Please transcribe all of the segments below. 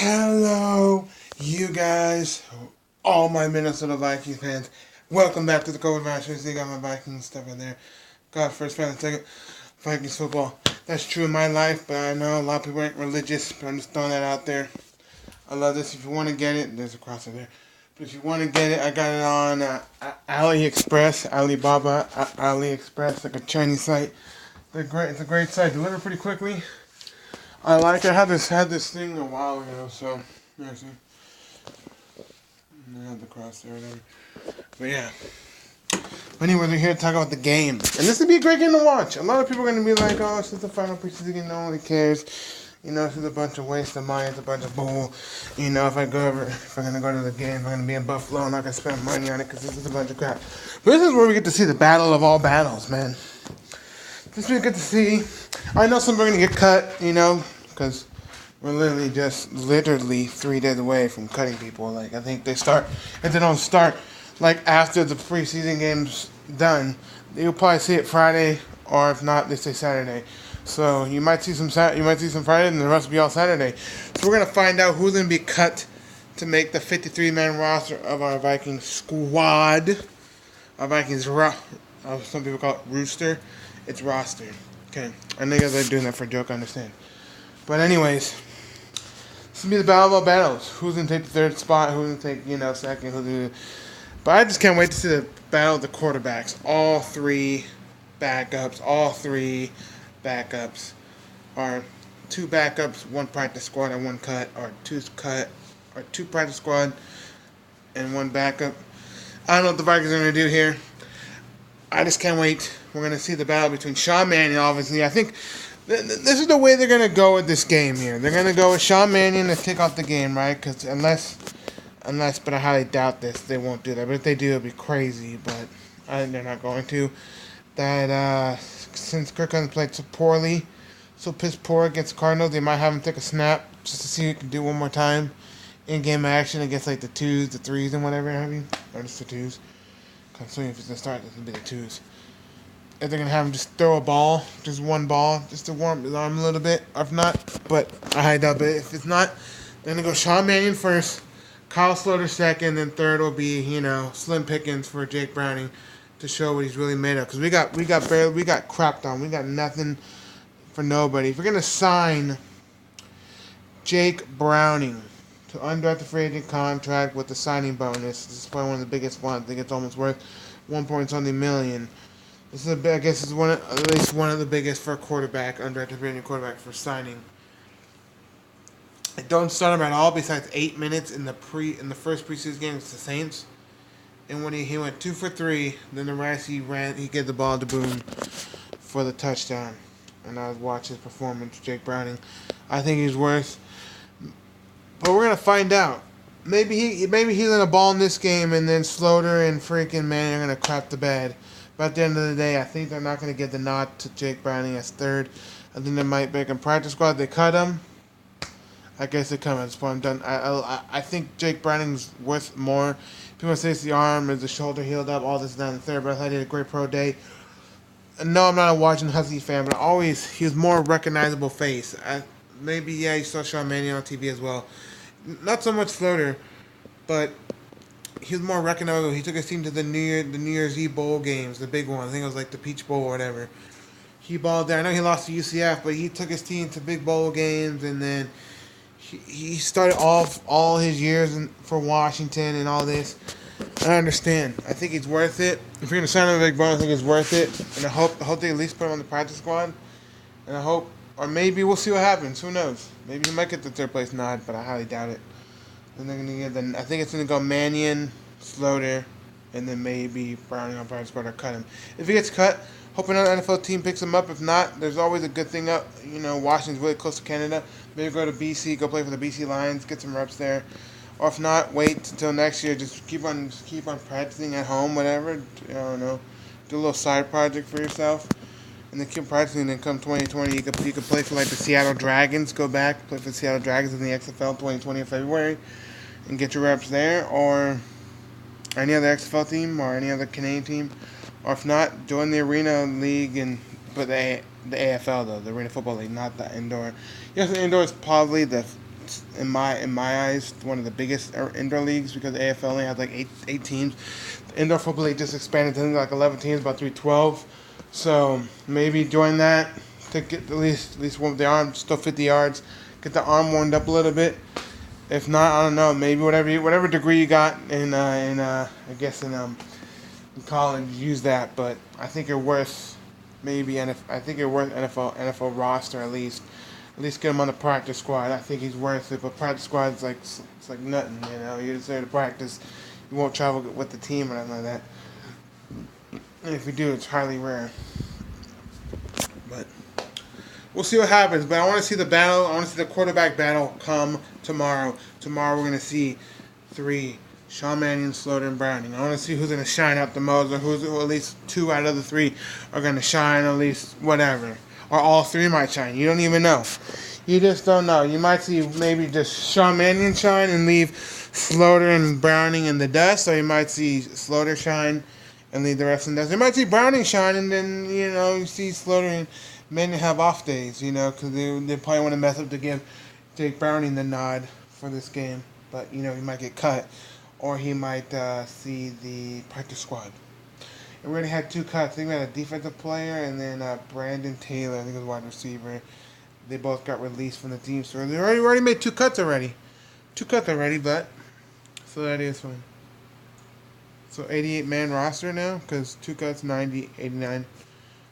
Hello, you guys, all my Minnesota Vikings fans. Welcome back to the Cold Masters. They got my Vikings stuff in there. God first, fan, second. Vikings football. That's true in my life, but I know a lot of people ain't religious, but I'm just throwing that out there. I love this. If you want to get it, there's a crossover there. But if you want to get it, I got it on AliExpress, Alibaba, AliExpress, like a Chinese site. They're great. It's a great site. Delivered pretty quickly. I like it. I had this thing a while ago, so yeah, see. I had the cross there, whatever. But yeah. But anyway, we're here to talk about the game, and this would be a great game to watch. A lot of people are gonna be like, "Oh, it's just the final preseason game. No one really cares." You know, it's just a bunch of waste of money. It's a bunch of bull. You know, if I'm gonna go to the game, if I'm gonna be in Buffalo, I'm not gonna spend money on it because this is a bunch of crap. But this is where we get to see the battle of all battles, man. This we get to see. I know some are gonna get cut, you know, because we're literally 3 days away from cutting people. Like, I think they start, if they don't start, like, after the preseason game's done, you'll probably see it Friday, or if not, they say Saturday. So you might see some Friday, and the rest will be all Saturday. So we're gonna find out who's gonna be cut to make the 53-man roster of our Vikings squad. Our Vikings some people call it rooster. It's roster. Okay, I know you guys are doing that for a joke. I understand. But anyways, this will be the battle of all battles. Who's gonna take the third spot? Who's gonna take second? But I just can't wait to see the battle of the quarterbacks. All three backups are two backups, one practice squad, and one cut, or two practice squad and one backup. I don't know what the Vikings are gonna do here. I just can't wait. We're going to see the battle between Sean Mannion, obviously. I think this is the way they're going to go with this game here. They're going to go with Sean Mannion to kick off the game, right? Because unless, but I highly doubt this, they won't do that. But if they do, it'll be crazy. But I think they're not going to. That since Kirk Cousins played so piss poor against the Cardinals, they might have him take a snap just to see who can do one more time in-game action against like the 2s, the 3s, and whatever have you. Or just the 2s. Considering if it's going to start, it's going to be the 2s. If they're going to have him just throw a ball, just one ball, just to warm his arm a little bit. Or if not, but I highly doubt it. If it's not, they're going to go Sean Mannion first, Kyle Sloter second, and third will be, slim pickings for Jake Browning to show what he's really made of. Because we got crapped on. We got nothing for nobody. If we're going to sign Jake Browning to undrafted free agent contract with the signing bonus, this is probably one of the biggest ones. I think it's almost worth $1.something million. This is at least one of the biggest for a quarterback, undrafted free agent quarterback for signing. I don't start him at all besides 8 minutes in the first preseason game against the Saints. And when he went 2 for 3, then the rest he gave the ball to Boone for the touchdown. And I watched his performance, Jake Browning. I think he's worth. But we're gonna find out. Maybe he's gonna ball in this game, and then Sloter and freaking Manning are gonna crap the bed. But at the end of the day, I think they're not going to give the nod to Jake Browning as third. I think they might make him practice squad. They cut him. I guess they cut him at this point. I'm done. I think Jake Browning's worth more. People say it's the arm, is the shoulder healed up, all this down the third. But I thought he did a great pro day. No, I'm not a Washington Huskies fan, but he was more recognizable face. You saw Sean Mannion on TV as well. Not so much Sloter, but he was more recognizable. He took his team to the New Year's Eve bowl games, the big one. I think it was like the Peach Bowl or whatever. He balled there. I know he lost to UCF, but he took his team to big bowl games, and then he started off all his years for Washington and all this. I understand. I think he's worth it. If you're gonna sign him a big ball, I think he's worth it, and I hope they at least put him on the practice squad. And I hope, or maybe we'll see what happens. Who knows? Maybe he might get the third place nod, but I highly doubt it. And they're gonna get I think it's gonna go Mannion, Sloter, and then maybe Browning on practice squad or cut him. If he gets cut, hope another NFL team picks him up. If not, there's always a good thing up. Washington's really close to Canada. Maybe go to BC, go play for the BC Lions, get some reps there. Or if not, wait until next year. Just keep on practicing at home, whatever. I don't know. Do a little side project for yourself. And then keep practicing, and then come 2020, you could play for like the Seattle Dragons, go back, play for the Seattle Dragons in the XFL 2020 in February, and get your reps there, or any other XFL team, or any other Canadian team, or if not, join the Arena League, but the AFL though, the Arena Football League, not the indoor. Yes, the indoor is probably the in my eyes, one of the biggest indoor leagues because the AFL only has like eight teams. The indoor football league just expanded to like 11 teams, about 312. So maybe join that to get at least one with the arm, still 50 yards, get the arm warmed up a little bit. If not, I don't know. Maybe whatever degree you got in I guess in college, use that. But I think you're worth I think you're worth NFL roster at least. At least get him on the practice squad. I think he's worth it. But practice squad is it's like nothing. You know, you're just there to practice. You won't travel with the team or anything like that. And if you do, it's highly rare. But we'll see what happens. But I want to see the battle. I want to see the quarterback battle come tomorrow. Tomorrow we're going to see three. Sean Mannion, Slaughter, and Browning. I want to see who's going to shine out the most, or who at least 2 out of the 3 are going to shine, at least whatever. Or all 3 might shine. You don't even know. You just don't know. You might see maybe just Sean Mannion shine and leave Slaughter and Browning in the dust, or you might see Slaughter shine and leave the rest in the dust. You might see Browning shine, and then, you see Slaughter and Mannion have off days, because they probably want to mess up to give Jake Browning the nod for this game. But, he might get cut. Or he might see the practice squad. And we already had 2 cuts. I think we had a defensive player and then Brandon Taylor, I think it was wide receiver. They both got released from the team. So they already made 2 cuts already. 2 cuts already, but so that is fine. So 88-man roster now, because 2 cuts, 90, 89.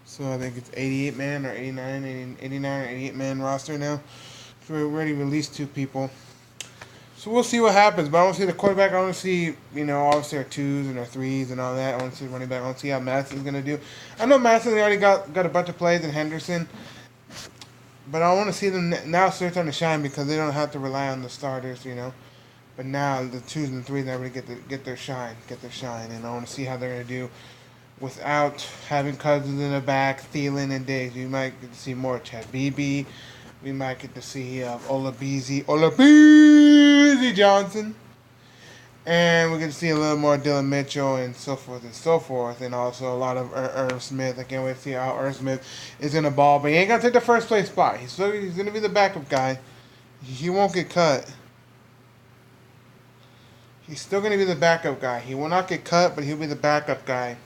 So I think it's 88-man or 89 or 88-man roster now. So we already released 2 people. So we'll see what happens, but I want to see the quarterback. I want to see, obviously our 2s and our 3s and all that. I want to see the running back. I want to see how Madison's going to do. I know Madison already got a bunch of plays in Henderson, but I want to see them now start to shine because they don't have to rely on the starters, But now the 2s and 3s are going to get their shine, and I want to see how they're going to do without having Cousins in the back, Thielen and Diggs. You might get to see more Chad Beebe. We might get to see Olabizi Johnson. And we're going to see a little more Dylan Mitchell and so forth. And also a lot of Irv Smith. I can't wait to see how Irv Smith is going to ball. But he ain't going to take the first place spot. He's going to be the backup guy. He won't get cut. He's still going to be the backup guy. He will not get cut, but he'll be the backup guy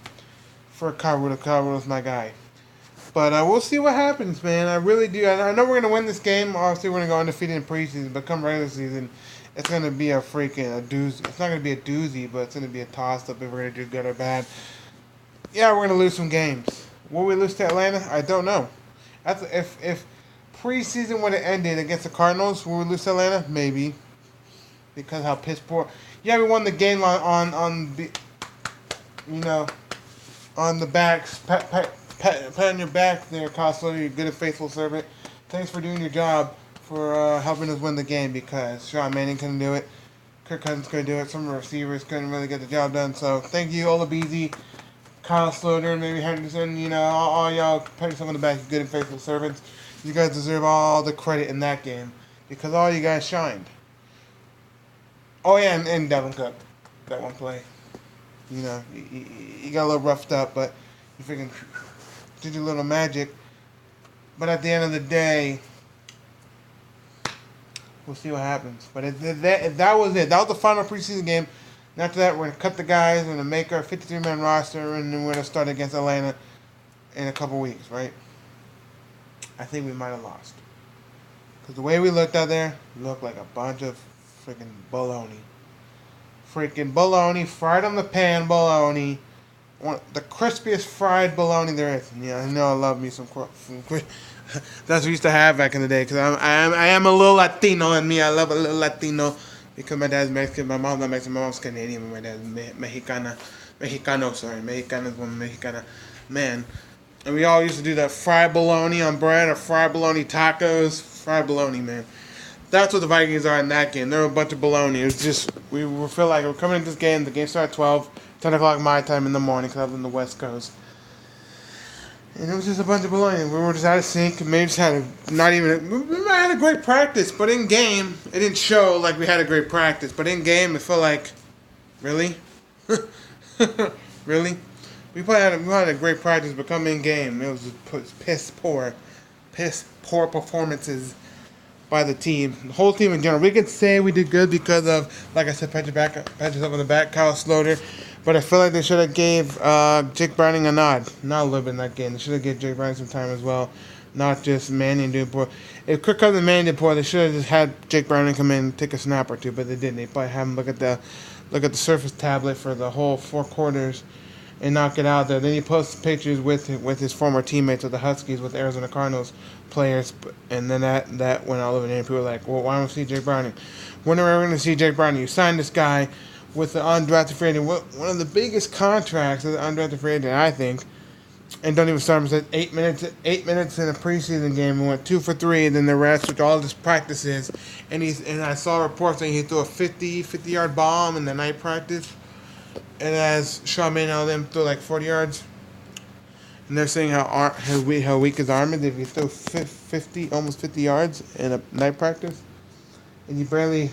for Kyle Rudolph. Kyle Rudolph's my guy. But we'll see what happens, man. I really do. I know we're going to win this game. Obviously, we're going to go undefeated in preseason. But come regular season, it's going to be a doozy. It's not going to be a doozy, but it's going to be a toss-up if we're going to do good or bad. Yeah, we're going to lose some games. Will we lose to Atlanta? I don't know. If preseason would have ended against the Cardinals, will we lose to Atlanta? Maybe. Because how piss poor. Yeah, we won the game on the backs. Pat on your back there, Costello. You're a good and faithful servant. Thanks for doing your job for helping us win the game because Sean Manning couldn't do it. Kirk Cousins couldn't do it. Some of the receivers couldn't really get the job done. So thank you, Olabizi, Kyle Sloter, maybe Henderson. All y'all pat yourself on the back. Good and faithful servants. You guys deserve all the credit in that game because all you guys shined. Oh yeah, and Devin Cook, that one play. He got a little roughed up, but you freaking did your little magic. But at the end of the day, we'll see what happens. But if that was it. That was the final preseason game. And after that, we're going to cut the guys. We're going to make our 53-man roster. And then we're going to start against Atlanta in a couple weeks, right? I think we might have lost. Because the way we looked out there, looked like a bunch of freaking bologna. Freaking bologna. Fried on the pan bologna. The crispiest fried bologna there is. Yeah, I know I love me some that's what we used to have back in the day. Because I am a little Latino in me. I love a little Latino. Because my dad's Mexican. My mom's not Mexican. My mom's Canadian. But my dad's Mexicana. Mexicana is one Mexicana. Man. And we all used to do that fried bologna on bread or fried bologna tacos. Fried bologna, man. That's what the Vikings are in that game. They're a bunch of bologna. It's just, we feel like we're coming into this game. The game started at 12, 10 o'clock my time in the morning because I live in the West Coast. And it was just a bunch of bologna. We were just out of sync. Maybe just had we might have had a great practice, but in game, it didn't show like we had a great practice. But in game, it felt like, really? Really? We had a great practice, but come in game, it was piss poor performances by the team, the whole team in general. We could say we did good because of, like I said, patches up on the back, Kyle Sloter. But I feel like they should have gave Jake Browning a nod. Not a little bit in that game. They should have given Jake Browning some time as well. Not just Manning doing poor. If Kirk Cousins and Manning did poor, they should have just had Jake Browning come in and take a snap or two, but they didn't. They probably have him look at the Surface tablet for the whole 4 quarters and knock it out there. Then he posts pictures with his former teammates with the Huskies, with the Arizona Cardinals players, and then that went all over there. And people were like, well, why don't we see Jake Browning? When are we going to see Jake Browning? You signed this guy with the undrafted free agent, one of the biggest contracts of the undrafted free agent, I think, and don't even start him. Said 8 minutes in a preseason game and went 2 for 3, and then the rest, which all his practices, and I saw reports saying he threw a 50-yard bomb in the night practice, and as Sean Mannion them threw like 40 yards, and they're saying how weak his arm is if you throw almost 50 yards in a night practice, and you barely,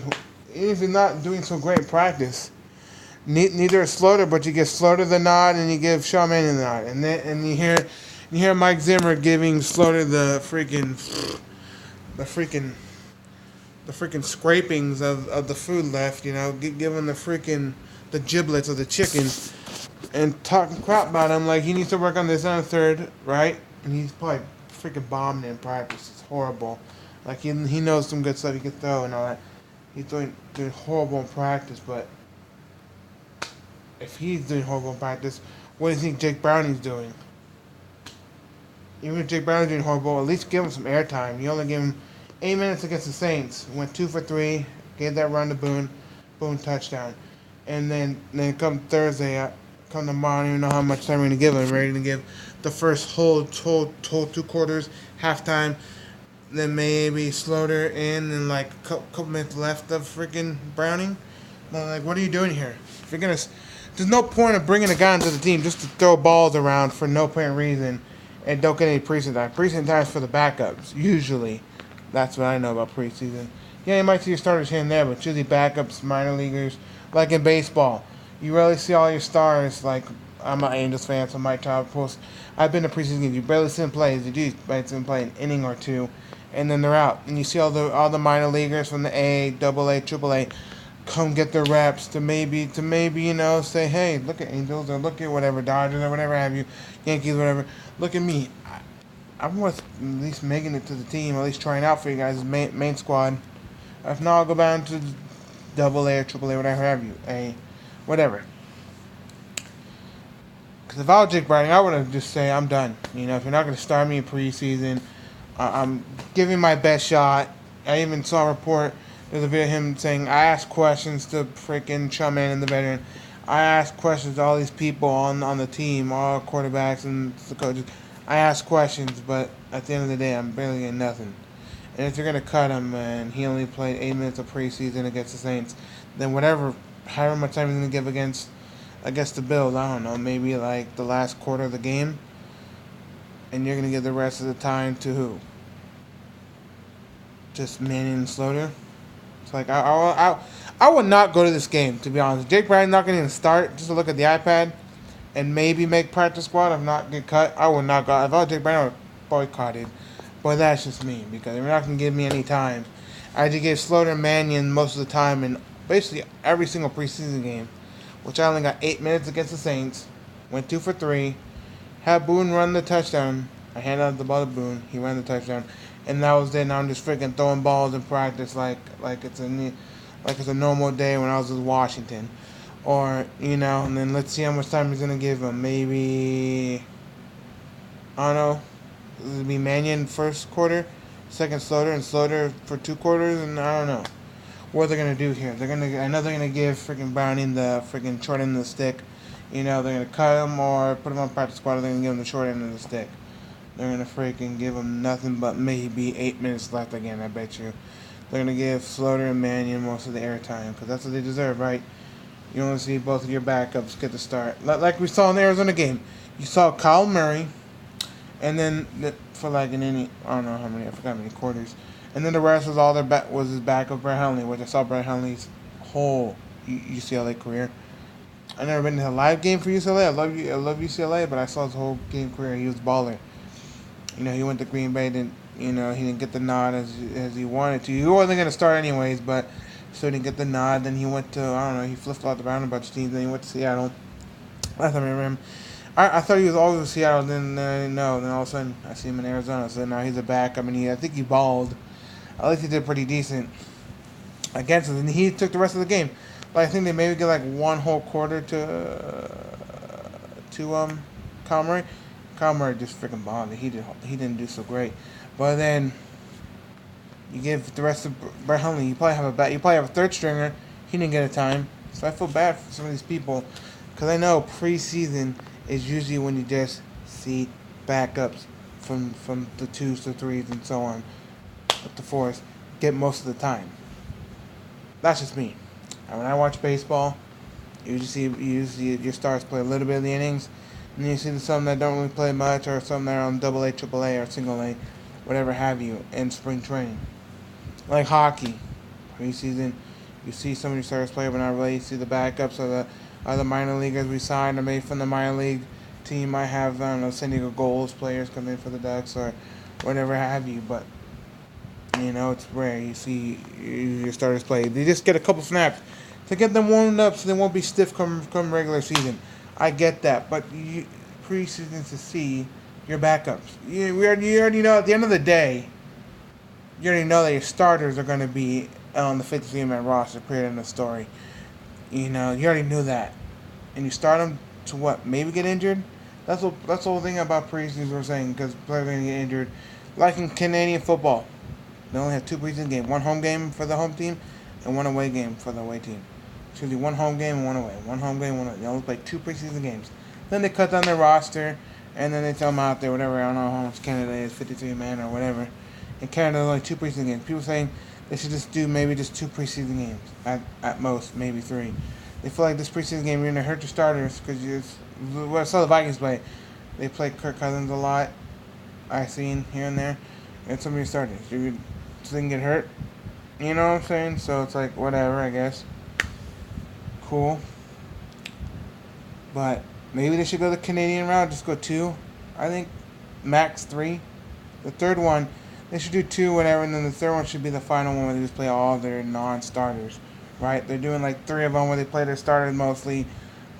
even if you're not doing so great in practice. Neither is Slaughter, but you give Slaughter the nod and you give Sean Mannion the nod, and you hear Mike Zimmer giving Slaughter the freaking scrapings of the food left, giving the giblets of the chicken, and talking crap about him like he needs to work on this on the third, right? And he's probably freaking bombed in practice. It's horrible. Like he knows some good stuff he can throw and all that. He's doing horrible in practice, but if he's doing horrible in practice, what do you think Jake Browning's doing? Even if Jake Browning's doing horrible, at least give him some airtime. You only gave him 8 minutes against the Saints. Went 2 for 3, gave that run to Boone touchdown. And then come Thursday, come tomorrow, I don't even know how much time we're going to give him. We're ready to give the first whole 2 quarters, halftime, then maybe Slaughter in, and like a couple minutes left of freaking Browning. Like, what are you doing here? If you're going to... There's no point of bringing a guy into the team just to throw balls around for no apparent reason and don't get any preseason time. Preseason time is for the backups, usually. That's what I know about preseason. Yeah, you might see your starters here and there, but usually backups, minor leaguers. Like in baseball, you rarely see all your stars. Like, I'm an Angels fan, so my child post. I've been to preseason games. You barely see them play. You do might see them play an inning or two, and then they're out. And you see all the minor leaguers from the A, Double A, Triple A come get their reps to maybe say, hey, look at Angels or look at whatever, Dodgers or whatever have you, Yankees, whatever. Look at me. I'm worth at least making it to the team, at least trying out for you guys' main squad. If not, I'll go down to Double A or Triple A, whatever have you, A, whatever. Because if I was Jake Browning, I would have just say, I'm done. If you're not going to start me in preseason, I'm giving my best shot. I even saw a report. There's a video of him saying, I asked questions to freaking Sean Mannion, the veteran. I asked questions to all these people on the team, all quarterbacks and the coaches. I asked questions, but at the end of the day, I'm barely getting nothing. And if you're going to cut him and he only played 8 minutes of preseason against the Saints, then however much time he's going to give against the Bills, I don't know, maybe like the last quarter of the game, and you're going to give the rest of the time to who? Just Mannion and Slaughter? Like, I would not go to this game, to be honest. Jake Brown's not going to even start, just to look at the iPad and maybe make practice squad, if not get cut. I would not go. If I was Jake Brown, I would boycott it. But that's just me, because they're not going to give me any time. I just gave Slaughter and Mannion most of the time in basically every single preseason game, which I only got 8 minutes against the Saints, went 2 for 3, had Boone run the touchdown. I handed out the ball to Boone. He ran the touchdown. And that was it. Now I'm just freaking throwing balls in practice like it's a normal day when I was with Washington, and then let's see how much time he's gonna give him. Maybe I don't know. It'll be Mannion first quarter, second Slaughter, and Slaughter for 2 quarters, and I don't know what they're gonna do here. I know they're gonna give freaking Browning the freaking short end of the stick. They're gonna cut him or put him on practice squad. Or they're gonna give him the short end of the stick. They're going to freaking give him nothing but maybe 8 minutes left again, I bet you. They're going to give Slaughter and Mannion most of the airtime, because that's what they deserve, right? You want to see both of your backups get the start. Like we saw in the Arizona game. You saw Kyle Murray, and then for like an inning, I don't know how many, I forgot how many quarters. And then the rest was was his backup, Brett Hundley, which I saw Brett Hundley's whole UCLA career. I've never been to a live game for UCLA. I love UCLA, but I saw his whole game career. He was a baller. He went to Green Bay, then He didn't get the nod as he wanted to. He wasn't going to start anyways, but so he didn't get the nod. Then he went to, I don't know, he flip-flopped around a bunch of teams. Then he went to Seattle. Last time I remember him. I thought he was always in Seattle. Then no. Then all of a sudden I see him in Arizona. So now he's a back. I mean, I think he balled. At least he did pretty decent against us. And he took the rest of the game. But I think they maybe get like one whole quarter to Comrie. Comrie just freaking bombed. He didn't do so great. But then you give the rest of Brett Hundley. You probably have a third stringer. He didn't get a time. So I feel bad for some of these people because I know preseason is usually when you just see backups from the 2s to 3s and so on, up to 4s, get most of the time. That's just me. And when I watch baseball, you usually see your stars play a little bit of the innings, and then you see some that don't really play much, or some that are on AA, AAA, or single A, whatever have you, in spring training. Like hockey, preseason, you see some of your stars play, but not really. You see the backups of the other minor leaguers we signed or made from the minor league team. Might have, I don't know, San Diego Gulls players come in for the Ducks or whatever have you, but it's rare. You see your starters play. They just get a couple snaps to get them warmed up so they won't be stiff come regular season. I get that, but preseason to see your backups. You already know at the end of the day, you already know that your starters are going to be on the 53-man roster, period, in the story. You already knew that. And you start them to what? Maybe get injured? That's the whole thing about preseason we're saying, because players are going to get injured. Like in Canadian football, they only have 2 preseason games. 1 home game for the home team and 1 away game for the away team. It's usually 1 home game and 1 away. 1 home game, 1 away. They only play 2 preseason games. Then they cut down their roster, and then they tell them out there, whatever. I don't know how much Canada is, 53-man or whatever. In Canada, only 2 preseason games. People saying they should just do maybe just 2 preseason games at most, maybe 3. They feel like this preseason game you're gonna hurt your starters because I saw the Vikings play. They play Kirk Cousins a lot. I've seen here and there, and some of your starters so they can get hurt. You know what I'm saying? So it's like whatever, I guess. Cool. But maybe they should go the Canadian route. Just go 2. I think max 3. The third one, they should do 2, whatever, and then the third one should be the final one where they just play all their non-starters. Right? They're doing like 3 of them where they play their starters mostly,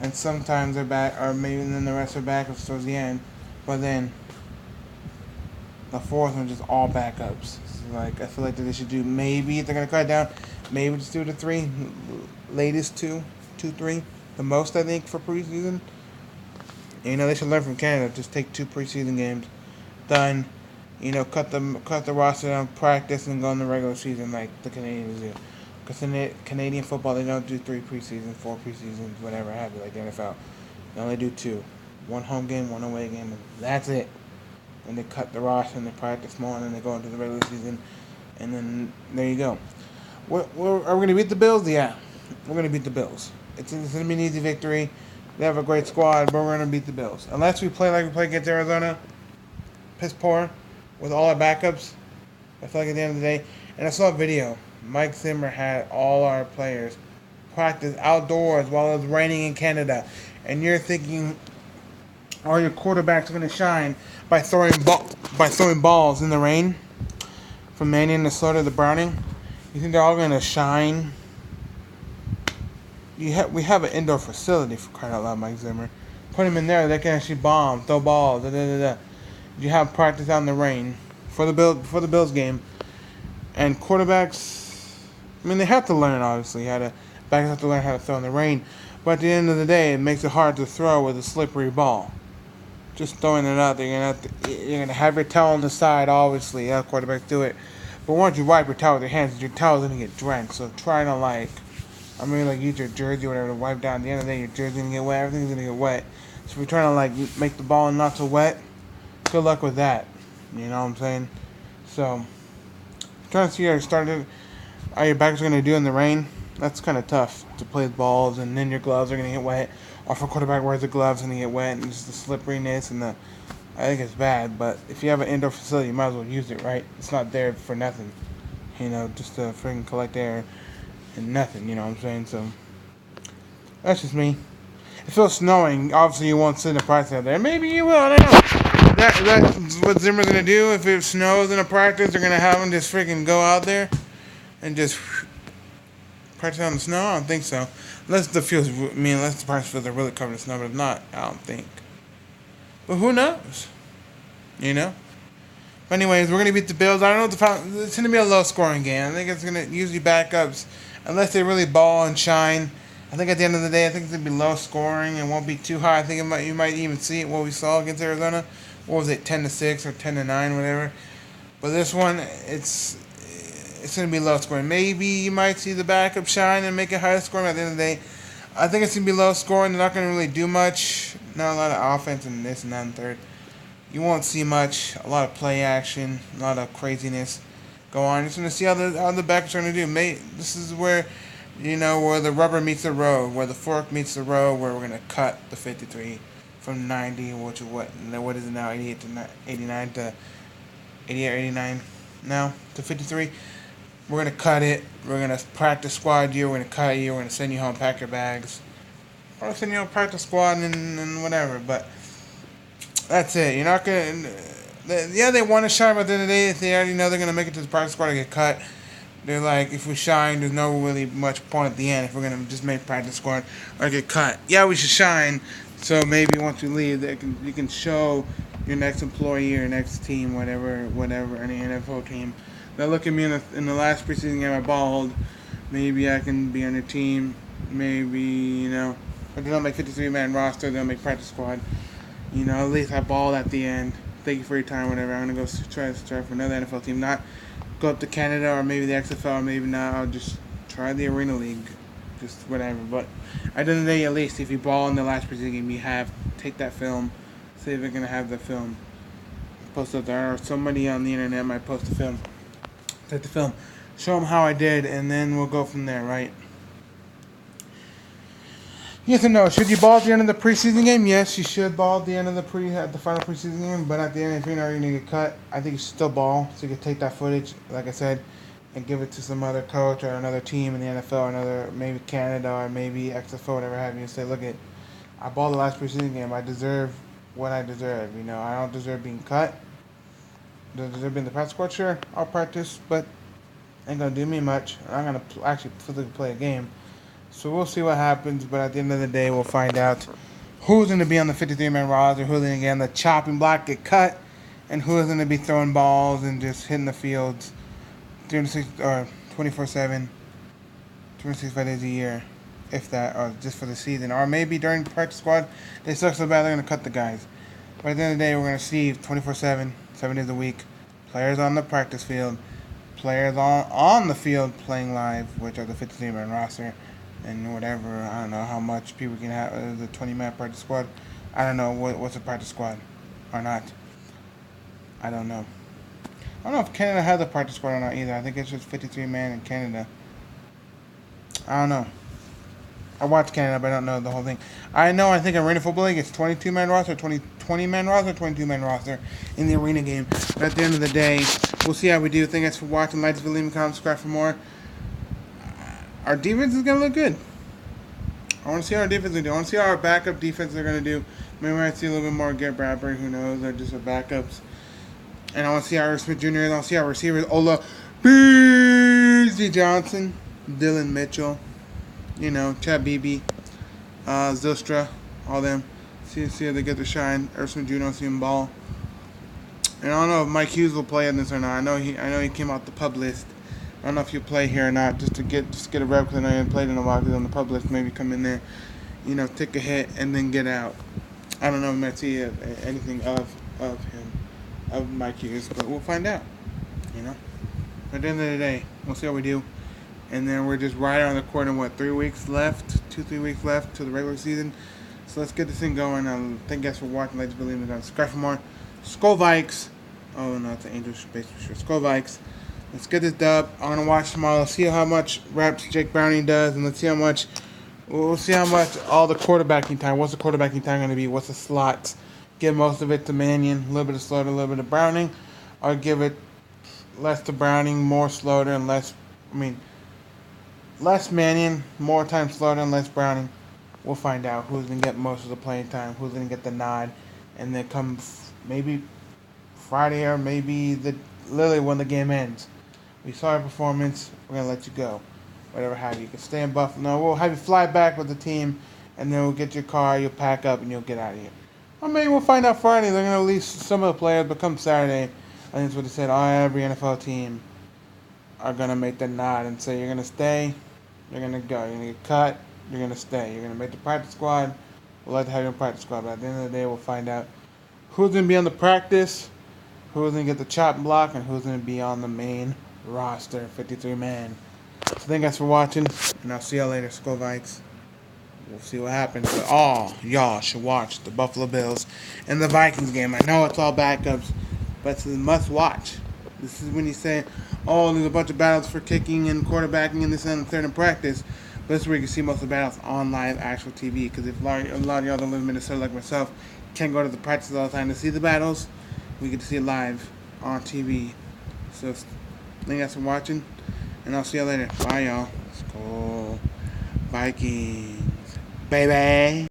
and sometimes they're back, or maybe then the rest are backups towards the end. But then the 4th one just all backups. So like I feel like that they should do, maybe if they're gonna cut it down, maybe just do the 3, latest 2, 3, the most I think for preseason. And, they should learn from Canada. Just take 2 preseason games, done. Cut the roster down, practice, and go in the regular season like the Canadians do. Because in Canadian football, they don't do 3 preseasons, 4 preseasons, whatever have you, like the NFL. They only do 2. 1 home game, 1 away game, and that's it. And they cut the roster and they practice more, and then they go into the regular season, and then there you go. Are we going to beat the Bills? Yeah, we're going to beat the Bills. It's going to be an easy victory. They have a great squad, but we're going to beat the Bills. Unless we play like we played against Arizona, piss poor, with all our backups, I feel like at the end of the day, and I saw a video, Mike Zimmer had all our players practice outdoors while it was raining in Canada. And you're thinking all your quarterbacks are going to shine by throwing balls in the rain from Manning, Minnesota to Browning. You think they're all going to shine? We have an indoor facility, for crying out loud, Mike Zimmer. Put them in there, they can actually bomb, throw balls, You have practice out in the rain for the Bills game. And quarterbacks, they have to learn, obviously, backs have to learn how to throw in the rain. But at the end of the day, it makes it hard to throw with a slippery ball. Just throwing it out there, you're gonna have your towel on the side, obviously. Yeah, quarterbacks do it. But once you wipe your towel with your hands, your towel's gonna get drenched. So try to use your jersey or whatever to wipe down. At the end of the day, your jersey's gonna get wet. Everything's gonna get wet. So if you're trying to make the ball not so wet, good luck with that. You know what I'm saying? So trying to see how your backs are going to do in the rain. That's kind of tough to play with balls, and then your gloves are going to get wet. Or if a quarterback wears the gloves and they get wet, and just the slipperiness I think it's bad. But if you have an indoor facility, you might as well use it, right? It's not there for nothing, just to freaking collect air and nothing. You know what I'm saying? So that's just me. If it was snowing, obviously you won't sit in the practice out there. Maybe you will. I don't know. That's what Zimmer's gonna do. If it snows in a practice, they're gonna have him just freaking go out there and just practice on the snow. I don't think so. Unless the practice fields are really covered in snow, but if not, I don't think. But who knows? You know. But anyways, we're gonna beat the Bills. I don't know what it's gonna be a low scoring game. I think it's gonna usually backups unless they really ball and shine. I think at the end of the day, I think it's gonna be low scoring and won't be too high. I think you might even see it what we saw against Arizona. What was it, 10-6 or 10-9, whatever. But this one, it's gonna be low scoring. Maybe you might see the backup shine and make it high scoring. At the end of the day, I think it's gonna be low scoring. They're not gonna really do much. Not a lot of offense and this and that and third. You won't see much. A lot of play action, a lot of craziness go on. Just gonna see how the backups are gonna do. This is where, where the rubber meets the road, where the fork meets the road, where we're gonna cut the 53 from 90, which is what is it now, 88 to 89 to 88 or 89 now to 53. We're gonna cut it. We're gonna practice squad you. We're gonna cut you. We're gonna send you home, pack your bags, or send you home practice squad and whatever. But that's it. You're not gonna. They want to shine, but at the end of the day, if they already know they're gonna make it to the practice squad and get cut, they're like, if we shine, there's no really much point at the end if we're gonna just make practice squad or get cut. Yeah, we should shine. So maybe once we leave, you can show your next employee, your next team, whatever, any NFL team. They'll look at me in the last preseason game I balled. Maybe I can be on your team. Maybe if they don't make 53-man roster, they'll make practice squad. At least I balled at the end. Thank you for your time, whatever. I'm going to go try for another NFL team. Not go up to Canada or maybe the XFL, or maybe not. I'll just try the Arena League. Just whatever. But at the end of the day, at least, if you ball in the last preseason game, take that film. See if they're going to have the film. Post up there. Or somebody on the internet might post the film. Take the film. Show them how I did, and then we'll go from there, right? Yes or no? Should you ball at the end of the preseason game? Yes, you should ball at the end of the final preseason game. But at the end, if you're not going to get cut, I think you should still ball. So you can take that footage, like I said, and give it to some other coach or another team in the NFL, maybe Canada or maybe XFL, whatever have you, and say, look, I balled the last preseason game. I deserve what I deserve. I don't deserve being cut. Do I deserve being the practice squad? Sure, I'll practice, but ain't going to do me much. I'm going to actually physically play a game. So we'll see what happens, but at the end of the day, we'll find out who's going to be on the 53-man roster, who's going to get on the chopping block, get cut, and who's going to be throwing balls and just hitting the fields 24/7, 365 days a year, if that, or just for the season. Or maybe during practice squad, they suck so bad they're going to cut the guys. But at the end of the day, we're going to see 24/7, 7 days a week, players on the practice field, players on the field playing live, which are the 53-man roster. And whatever, I don't know how much people can have the 20-man practice squad. I don't know what's a practice squad or not. I don't know. I don't know if Canada has a practice squad or not either. I think it's just 53-man in Canada. I don't know. I watch Canada, but I don't know the whole thing. I think Arena Football League, it's 22-man roster, 20-man roster, 22-man roster in the arena game. But at the end of the day, we'll see how we do. Thank you guys for watching. Like this video, leave a comment, subscribe for more. Our defense is going to look good. I want to see how our defense is going to do. I want to see how our backup defense are going to do. Maybe we might see a little bit more Garrett Bradbury. Who knows? They're just our backups. And I want to see how our Smith Jr. is. I want to see how our receivers. Ola Beasley Johnson. Dylan Mitchell. Chad Beebe. Zylstra. All them. See how they get their shine. Smith Jr. see him ball. And I don't know if Mike Hughes will play in this or not. I know he came out the pub list. I don't know if he'll play here or not, just to get a rep, because I know he hasn't played in a while. Because on the pub list, maybe come in there, take a hit and then get out. I don't know if we might see anything of him, of Mike Hughes, but we'll find out. At the end of the day, we'll see how we do. And then we're just right around the corner. 3 weeks left, 2-3 weeks left to the regular season. So let's get this thing going. Thank you guys for watching. Like this video, subscribe for more. Skol Vikes. Oh no, it's an Angels base for sure. Skol Vikes. Let's get this dub. I'm gonna watch tomorrow. See how much reps Jake Browning does, and we'll see how much all the quarterbacking time. What's the quarterbacking time gonna be? What's the slots? Give most of it to Mannion, a little bit of Slaughter, a little bit of Browning, or give it less to Browning, more Slaughter, and less Mannion, more time Slaughter, and less Browning. We'll find out who's gonna get most of the playing time, who's gonna get the nod, and then come maybe Friday or maybe literally when the game ends. We saw your performance. We're gonna let you go. Whatever have you. You can stay in Buffalo. No, we'll have you fly back with the team, and then we'll get your car. You'll pack up and you'll get out of here. Or maybe we'll find out Friday. They're gonna release some of the players, but come Saturday, I think that's what they said. Every NFL team are gonna make the nod and say you're gonna stay, you're gonna go, you're gonna get cut, you're gonna stay, you're gonna make the practice squad. We'll like to have you on practice squad, but at the end of the day, we'll find out who's gonna be on the practice, who's going to get the chop block, and who's going to be on the main roster, 53-man. So thank you guys for watching, and I'll see y'all later. Skol Vikes. We'll see what happens. But all y'all should watch the Buffalo Bills and the Vikings game. I know it's all backups, but it's a must watch. This is when you say, oh, there's a bunch of battles for kicking and quarterbacking and this and the third in practice. But this is where you can see most of the battles on live actual TV. Because if a lot of y'all don't live in Minnesota like myself, can't go to the practices all the time to see the battles, we get to see it live on TV. So thank you guys for watching, and I'll see you later. Bye, y'all. Skol Vikings, baby.